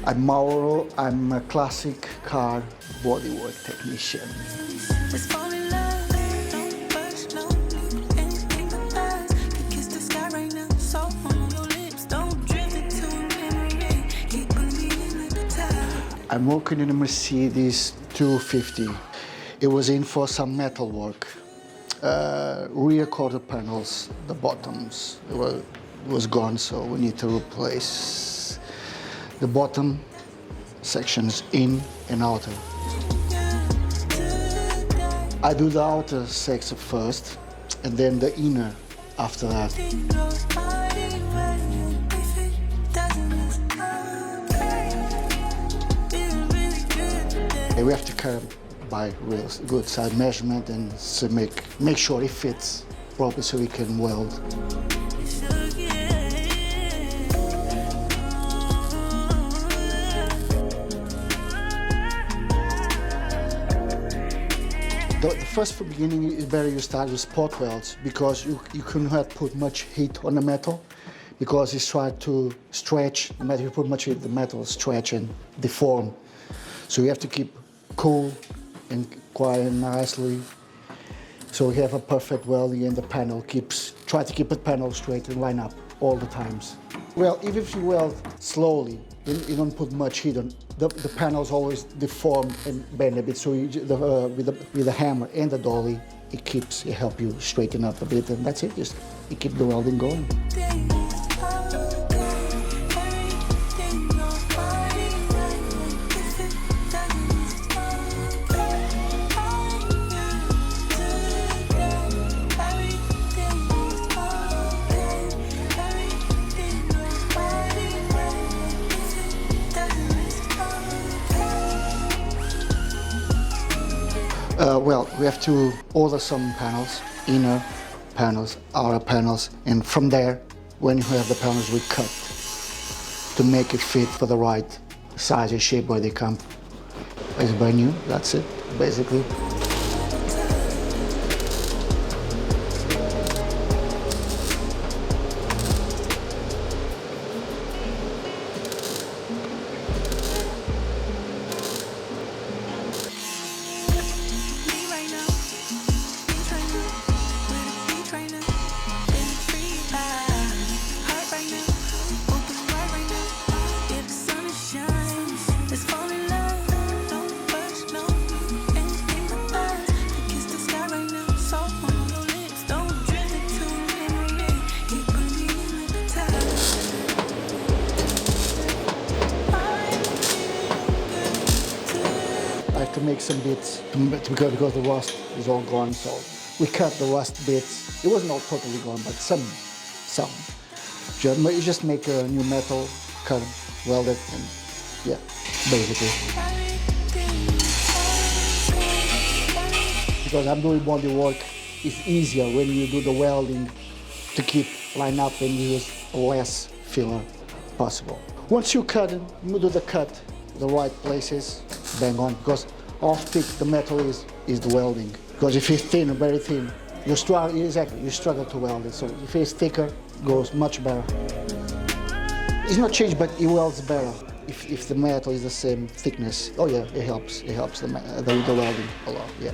I'm Mauro. I'm a classic car bodywork technician. Just fall in love, don't rush, no need anything but fast. You kiss the sky right now, so on your lips, don't drift into a memory. Keep believing at the time. I'm working in a Mercedes W114. It was in for some metal work. Rear quarter panels, the bottoms was gone, so we need to replace the bottom sections in and outer. I do the outer section first, and then the inner after that. And we have to cut them by real good side measurement and so make sure it fits properly so we can weld. The first beginning is better you start with spot welds because you cannot put much heat on the metal because it's trying to stretch the metal. If you put much heat, the metal will stretch and deform. So you have to keep cool and quiet and nicely. So we have a perfect welding and the panel try to keep the panel straight and line up all the times. Well, even if you weld slowly, you don't put much heat on, the panels always deform and bend a bit. So with the hammer and the dolly, it helps you straighten up a bit, and that's it. Just you keep the welding going. Well, we have to order some panels, inner panels, outer panels, and from there, when you have the panels, we cut to make it fit for the right size and shape where they come. It's brand new, that's it, basically. To make some bits because the rust is all gone, so we cut the rust bits. It wasn't all totally gone, but some. You just make a new metal, cut it, weld it, and yeah, basically. Because I'm doing body work, it's easier when you do the welding to keep line up and use less filler possible. Once you cut it, you do the cut, the right places, bang on, because how thick the metal is the welding. Because if it's thin, very thin, you struggle to weld it. So if it's thicker, it goes much better. It's not changed, but it welds better if the metal is the same thickness. Oh yeah, it helps. It helps the welding a lot. Yeah.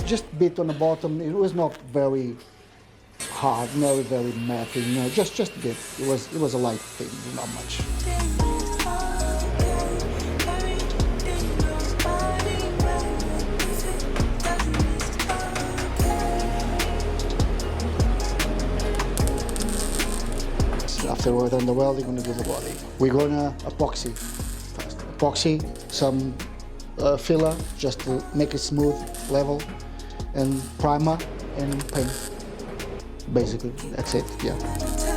Just bit on the bottom. It was not very hard, not very matte, just a bit. It was a light thing, not much. After we're done the welding, we're gonna do the body. We're gonna epoxy first. Epoxy, some filler, just to make it smooth, level, and primer and paint. basically. That's it, yeah.